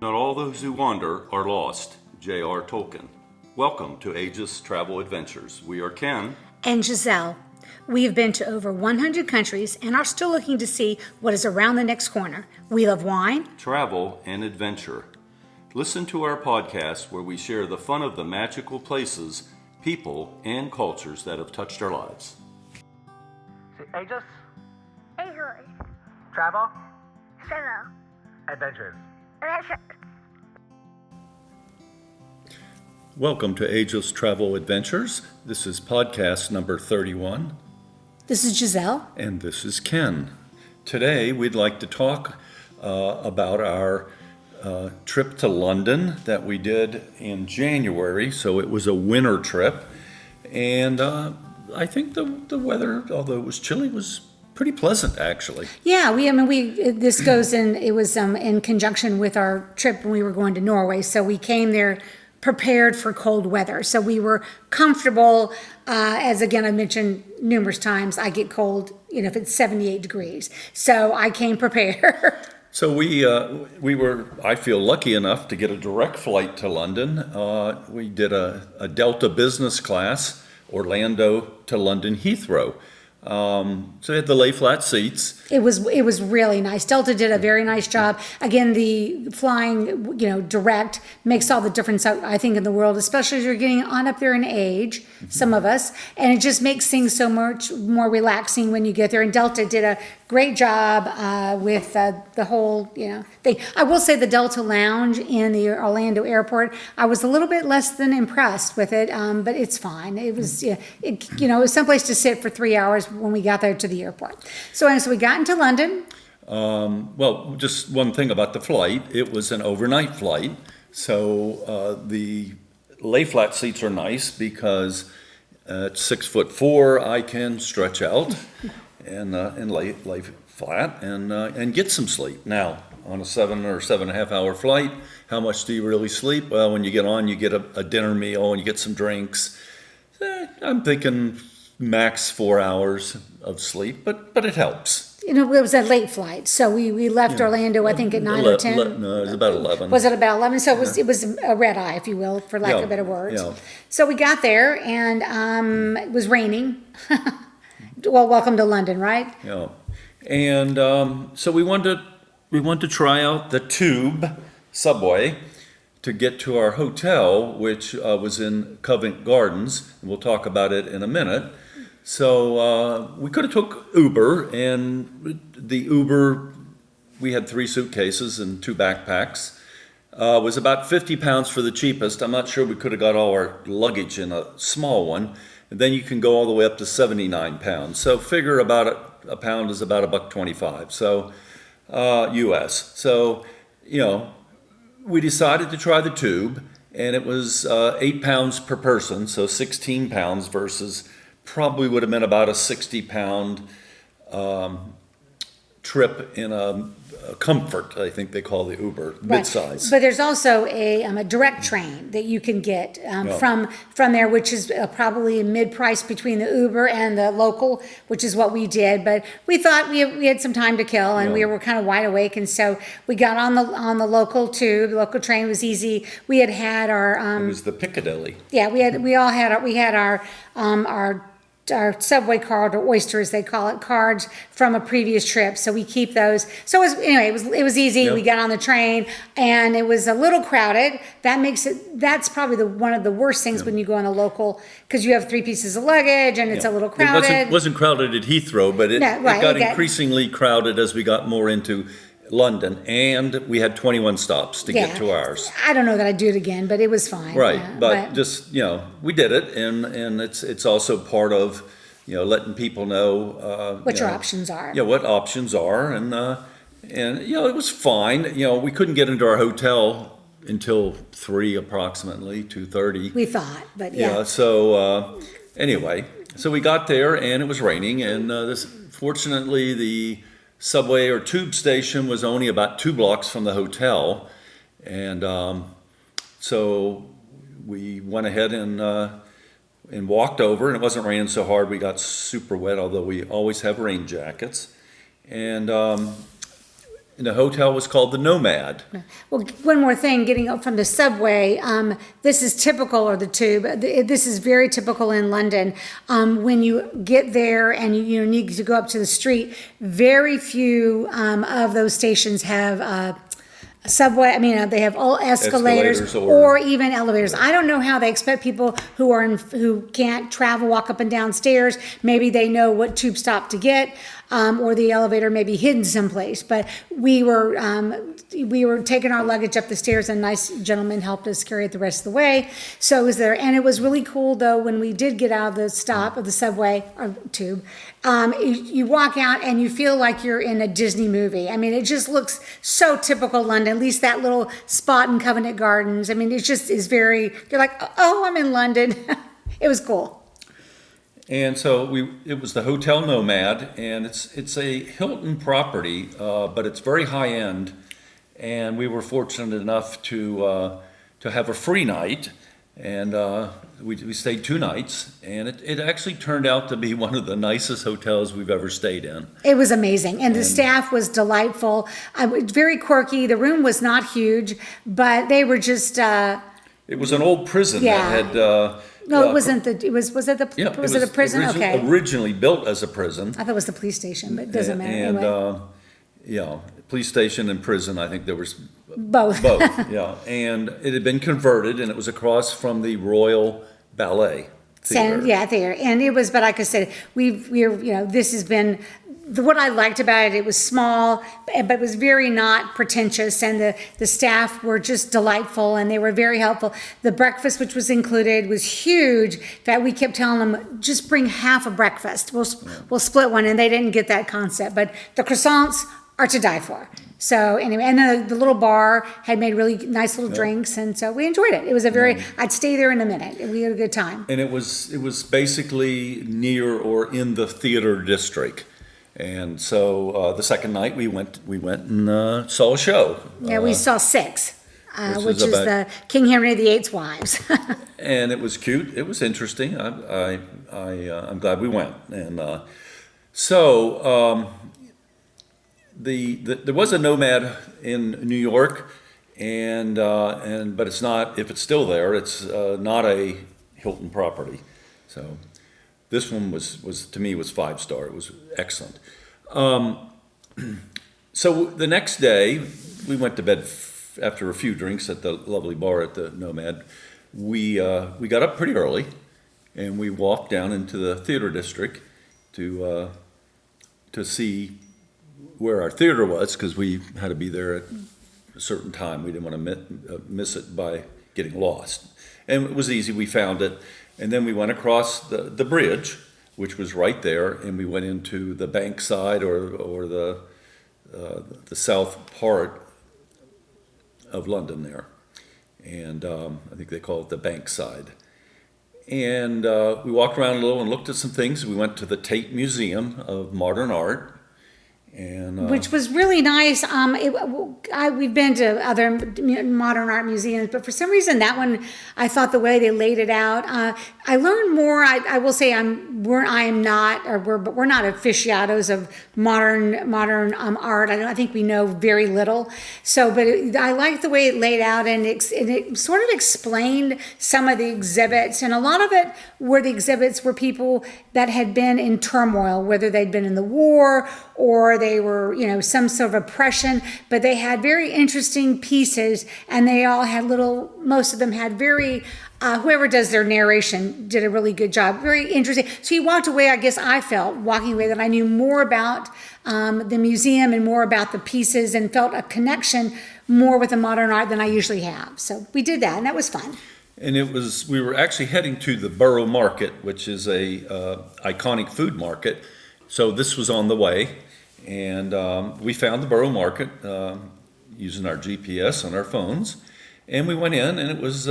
Not all those who wander are lost. J.R. Tolkien. Welcome to Aegis Travel Adventures. We are Ken and Giselle. We have been to over 100 countries and are still looking to see what is around the next corner. We love wine, travel, and adventure. Listen to our podcast where we share the fun of the magical places, people, and cultures that have touched our lives. Aegis. Aegis. Travel. Travel. Adventures. Adventures. Welcome to Aegis Travel Adventures. This is podcast number 31. This is Giselle. And this is Ken. Today we'd like to talk about our trip to London that we did in January. So it was a winter trip. And I think the weather, although it was chilly, was pretty pleasant actually. Yeah, this goes in, it was in conjunction with our trip when we were going to Norway. So we came there prepared for cold weather. So we were comfortable. As again, I mentioned numerous times, I get cold, if it's 78 degrees. So I came prepared. So we were, I feel, lucky enough to get a direct flight to London. We did a Delta business class, Orlando to London Heathrow. So we had the lay flat seats. It was really nice. Delta did a very nice job. Again, the flying, direct makes all the difference, I think, in the world, especially as you're getting on up there in age, some of us, and it just makes things so much more relaxing when you get there. And Delta did a great job with the whole, thing. I will say the Delta Lounge in the Orlando airport, I was a little bit less than impressed with it, but it's fine. It was, it was someplace to sit for 3 hours when we got there to the airport. So we got into London. Well, just one thing about the flight. It was an overnight flight. So the lay flat seats are nice because at 6'4", I can stretch out and lay flat and get some sleep. Now, on a 7 or 7.5 hour flight, how much do you really sleep? Well, when you get on, you get a dinner meal and you get some drinks. I'm thinking max 4 hours of sleep, but it helps. It was a late flight, so we left Orlando, I think, at 9 or 10. No, it was about 11. Was it about 11? So it was a red eye, if you will, for lack of better words. Yeah. So we got there, and it was raining. Well, welcome to London, right? Yeah. And so we wanted to try out the Tube subway to get to our hotel, which was in Covent Gardens, and we'll talk about it in a minute. So we could have took Uber, and the Uber, we had 3 suitcases and 2 backpacks, was about £50 for the cheapest. I'm not sure we could have got all our luggage in a small one. And then you can go all the way up to £79. So figure about a pound is about $1.25. So US. So, we decided to try the Tube, and it was £8 per person, so 16 pounds versus probably would have been about a 60-pound trip in a Comfort, I think they call the Uber, midsize. But there's also a direct train that you can get from there, which is probably a mid-price between the Uber and the local, which is what we did. But we thought we had some time to kill, and we were kind of wide awake, and so we got on the local Tube. The local train was easy. We had our it was the Piccadilly. Yeah, we had our subway card, or Oyster as they call it, cards from a previous trip. So we keep those. So it was easy. Yep. We got on the train, and it was a little crowded. That's probably one of the worst things when you go on a local, because you have 3 pieces of luggage and it's a little crowded. It wasn't crowded at Heathrow, but it got increasingly crowded as we got more into London, and we had 21 stops to get to ours. I don't know that I'd do it again, but it was fine. Right, but just, we did it, and it's also part of, letting people know what your options are. Yeah, what options are, and it was fine. We couldn't get into our hotel until 3 approximately, 2:30. We thought, but yeah. So anyway, so we got there, and it was raining, and fortunately the subway or tube station was only about 2 blocks from the hotel, and so we went ahead and walked over, and it wasn't raining so hard we got super wet, although we always have rain jackets. And And the hotel was called the NoMad. Well, one more thing, getting up from the subway, this is typical, or the tube, this is very typical in London. When you get there and you need to go up to the street, very few of those stations have subway, they have all escalators, Escalators or even elevators. I don't know how they expect people who can't travel, walk up and down stairs. Maybe they know what tube stop to get, or the elevator may be hidden someplace. But we were taking our luggage up the stairs, and a nice gentleman helped us carry it the rest of the way. So it was there, and it was really cool though when we did get out of the stop of the subway or tube. You walk out and you feel like you're in a Disney movie. It just looks so typical London, at least that little spot in Covent Gardens. It just is very, you're like, oh, I'm in London. It was cool. And so it was the Hotel NoMad, and it's a Hilton property, but it's very high end. And we were fortunate enough to have a free night, and we stayed 2 nights, and it actually turned out to be one of the nicest hotels we've ever stayed in. It was amazing, and the staff was delightful. Very quirky. The room was not huge, but they were just. It was an old prison Yeah. that had. No, it wasn't the. It was. Was it the? Yeah, was it a prison? Okay. Originally built as a prison. I thought it was the police station, but it doesn't matter. And Anyway. yeah, police station and prison. I think there was Both. both. Yeah, and it had been converted, and it was across from the Royal Ballet Theater. There, and it was. But like I said, this has been. What I liked about it, it was small, but it was very not pretentious, and the staff were just delightful, and they were very helpful. The breakfast, which was included, was huge. In fact, we kept telling them, just bring half a breakfast. We'll split one, and they didn't get that concept. But the croissants are to die for. So anyway, and the little bar had made really nice little drinks, and so we enjoyed it. It was I'd stay there in a minute. We had a good time. And it was basically near or in the theater district. And so the second night we went and saw a show. Yeah, we saw 6, which is about- the King Henry VIII's wives. And it was cute. It was interesting. I'm glad we went. And there was a NoMad in New York, but it's not. If it's still there, it's not a Hilton property. So. This one was to me was 5-star. It was excellent. So the next day, we went to bed after a few drinks at the lovely bar at the NoMad. We got up pretty early, and we walked down into the theater district to see where our theater was, because we had to be there at a certain time. We didn't want to miss it by getting lost. And it was easy. We found it. And then we went across the bridge, which was right there, and we went into the bank side or the south part of London there. And I think they call it the bank side. And we walked around a little and looked at some things. We went to the Tate Museum of Modern Art. And, which was really nice. We've been to other modern art museums, but for some reason that one, I thought the way they laid it out, I learned more. I will say we're not aficionados of modern art. I think we know very little. So, but I liked the way it laid out, and it sort of explained some of the exhibits, and a lot of it were the exhibits were people that had been in turmoil, whether they'd been in the war or they were, some sort of oppression, but they had very interesting pieces, and they all had most of them had very, whoever does their narration did a really good job, very interesting. So you walked away, I guess I felt, walking away, that I knew more about the museum and more about the pieces, and felt a connection more with the modern art than I usually have. So we did that, and that was fun. And we were actually heading to the Borough Market, which is a iconic food market. So this was on the way. And we found the Borough Market using our GPS on our phones, and we went in, and it was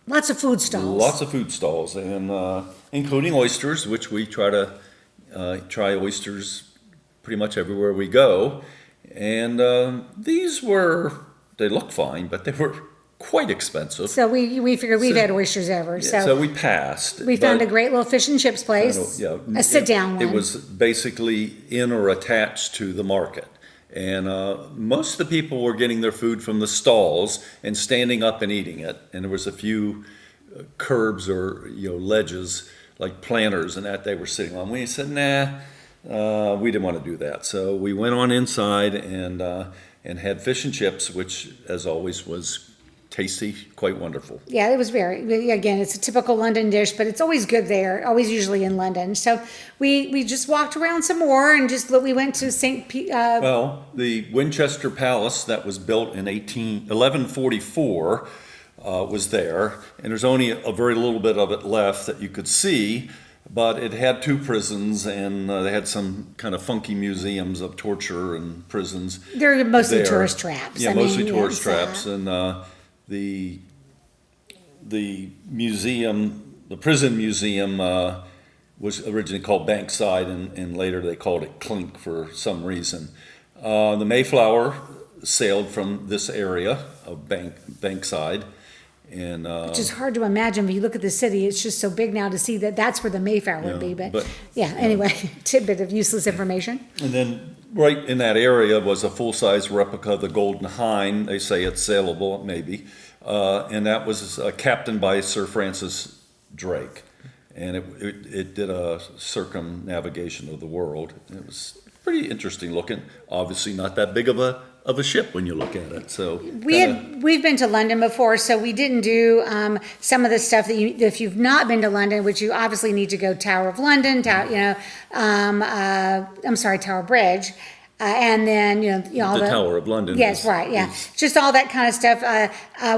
lots of food stalls. Lots of food stalls, and including oysters, which we try to try oysters pretty much everywhere we go. And they look fine, but they were quite expensive. So we figured we've had oysters ever. Yeah, so we passed. We found a great little fish and chips place, a sit-down one. It was basically in or attached to the market. And most of the people were getting their food from the stalls and standing up and eating it. And there was a few curbs or ledges like planters and that they were sitting on. We said, nah, we didn't want to do that. So we went on inside and had fish and chips, which, as always, was tasty, quite wonderful. Yeah, it was again, it's a typical London dish, but it's always good there, always usually in London. So we just walked around some more and we went to Well, the Winchester Palace that was built in 1144 was there, and there's only a very little bit of it left that you could see, but it had two prisons, and they had some kind of funky museums of torture and prisons. They're mostly there. tourist traps. Yeah, mostly tourist traps, So. and the museum, the prison museum, was originally called Bankside, and later they called it Clink for some reason. The Mayflower sailed from this area of Bankside, and Which is hard to imagine when you look at the city. It's just so big now to see that that's where the Mayfair would be. But anyway, tidbit of useless information. and then right in that area was a full-size replica of the Golden Hind. They say it's saleable, maybe, and that was captained by Sir Francis Drake, and it did a circumnavigation of the world. It was pretty interesting looking. Obviously, not that big of a ship when you look at it. So We've been to London before, so we didn't do some of the stuff that if you've not been to London, which you obviously need to go, Tower of London, Tower Bridge. And then, all the Tower of London. Yes, right, yeah. Just all that kind of stuff.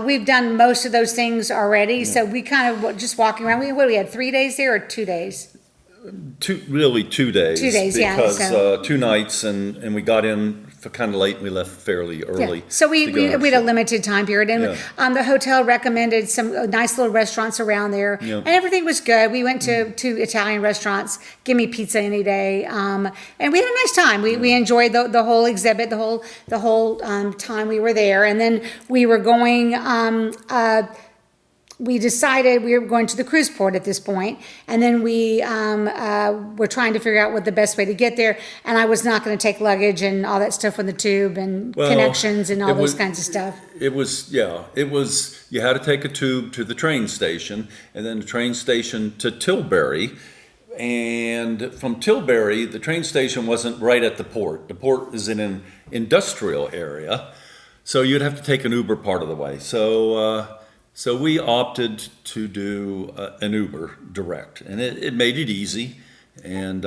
We've done most of those things already, so we kind of just walking around. We had 3 days there or 2 days? 2 days. 2 days, yeah, Because so- 2 nights, and we got in kind of late, and we left fairly early. Yeah. So we to go had a limited time period, and Yeah. The hotel recommended some nice little restaurants around there, Yeah. and everything was good. We went to Italian restaurants. Give me pizza any day, and we had a nice time. We enjoyed the whole exhibit, the whole time we were there, and then we were going. We decided we were going to the cruise port at this point, and then we were trying to figure out what the best way to get there. And I was not going to take luggage and all that stuff on the tube and Well, connections and all it those was- kinds of stuff. It was, you had to take a tube to the train station, and then the train station to Tilbury. And from Tilbury, the train station wasn't right at the port. The port is in an industrial area, so you'd have to take an Uber part of the way. So we opted to do an Uber direct, and it made it easy. And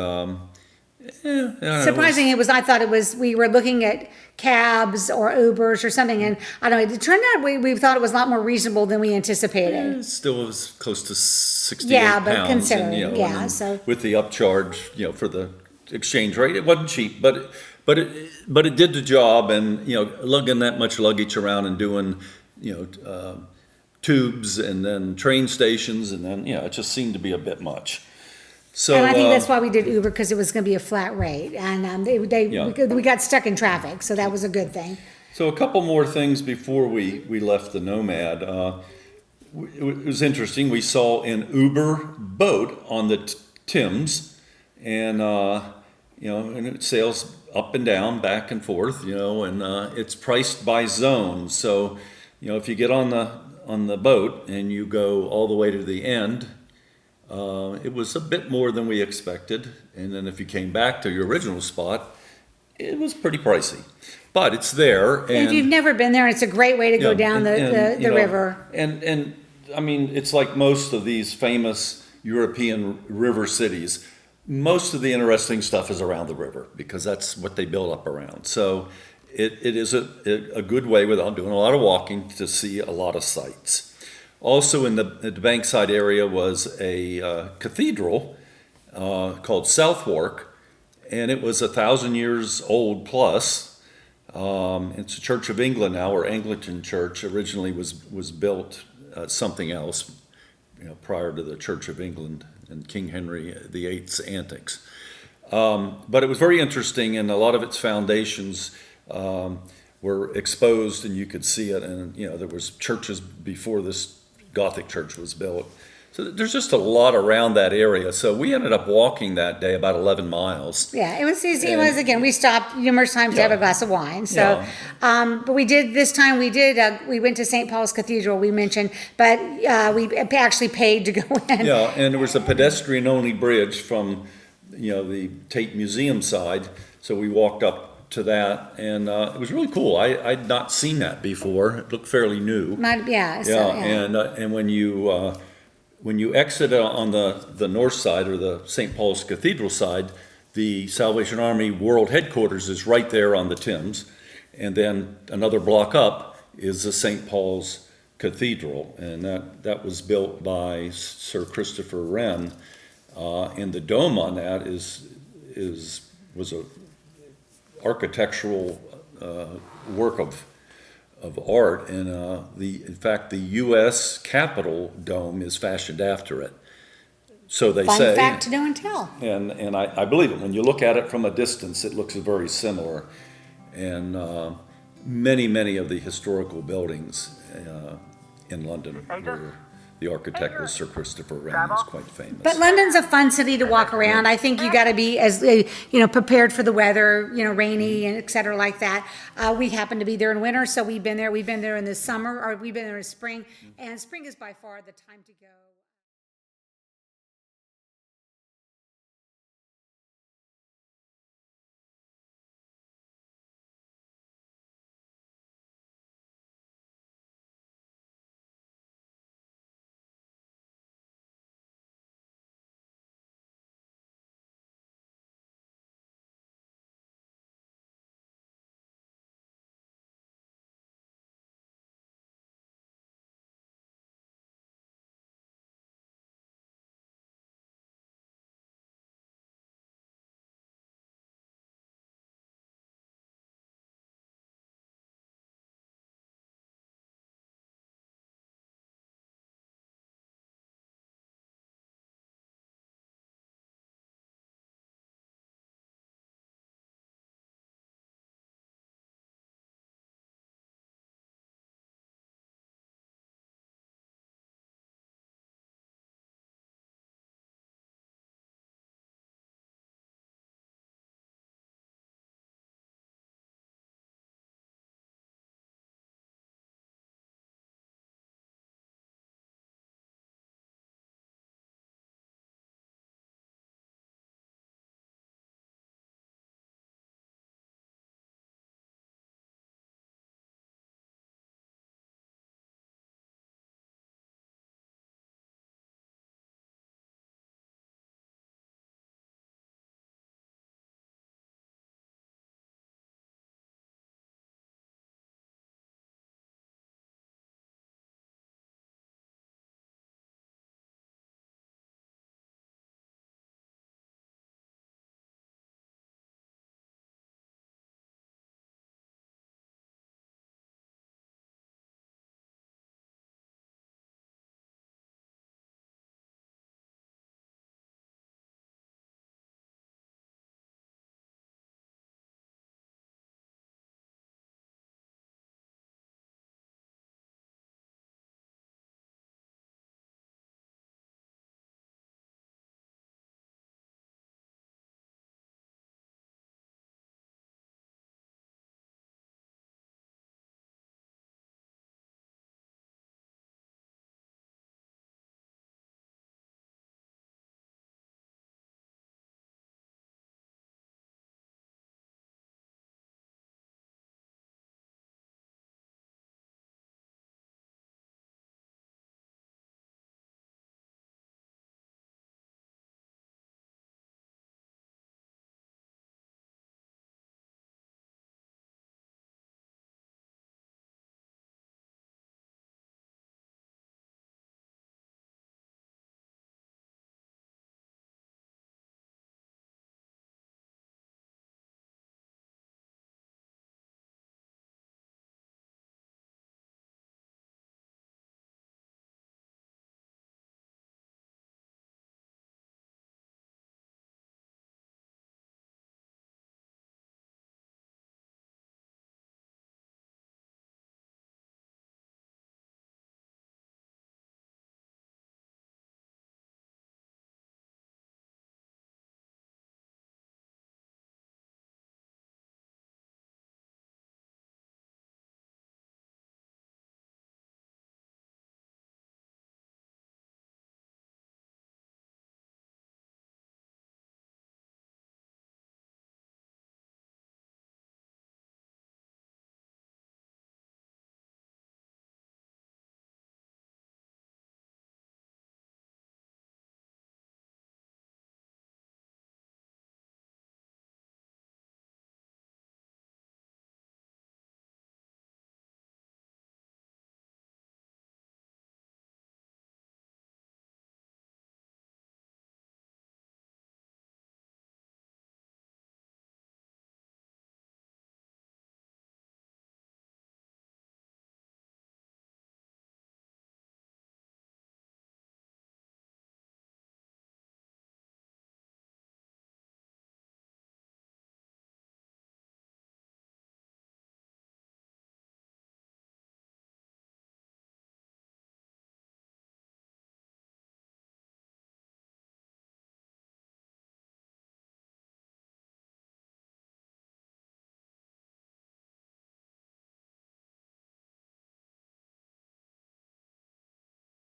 Surprising, I thought it was, we were looking at cabs or Ubers or something, and I don't know, it turned out we thought it was a lot more reasonable than we anticipated. it still was close to 68 Yeah, but pounds. considering, and, yeah, and then so- with the upcharge, for the exchange rate, it wasn't cheap, but it did the job. And lugging that much luggage around and doing tubes and then train stations, and then it just seemed to be a bit much. So And I think that's why we did Uber, because it was going to be a flat rate, and we got stuck in traffic, so that was a good thing. So a couple more things before we left the Nomad. It was interesting. We saw an Uber boat on the Thames, and and it sails up and down, back and forth, and it's priced by zone. So if you get on the boat and you go all the way to the end, it was a bit more than we expected. And then if you came back to your original spot, it was pretty pricey. But it's there. And if you've never been there, it's a great way to go down the river. And I mean, it's like most of these famous European river cities. Most of the interesting stuff is around the river, because that's what they build up around. So it is a good way, without doing a lot of walking, to see a lot of sights. Also in the Bankside area was a cathedral called Southwark, and it was 1,000 years old plus. It's a Church of England now, or Anglican Church. Originally was built something else, prior to the Church of England and King Henry VIII's antics. But it was very interesting, and a lot of its foundations were exposed, and you could see it. And there was churches before this Gothic church was built. So there's just a lot around that area. So we ended up walking that day about 11 miles. Yeah, it was easy. It was, again, we stopped numerous times to have a glass of wine. So, but we did, this time we went to St. Paul's Cathedral, we mentioned, but we actually paid to go in. Yeah, and there was a pedestrian-only bridge from, the Tate Museum side. So we walked up to that, and it was really cool. I'd not seen that before. It looked fairly new. And when you exit on the north side, or the St. Paul's Cathedral side, the Salvation Army World Headquarters is right there on the Thames. And then another block up is the St. Paul's Cathedral, and that was built by Sir Christopher Wren. And the dome on that was a architectural work of art, and in fact the U.S. Capitol dome is fashioned after it. So they say. Fun fact to know and tell. And I believe it. When you look at it from a distance, it looks very similar. And many of the historical buildings in London were. The architect was Sir Christopher Wren. He's quite famous. But London's a fun city to walk around. I think you got to be as prepared for the weather, rainy and et cetera like that. We happen to be there in winter, so we've been there. We've been there in the summer, or we've been there in spring, and spring is by far the time to go.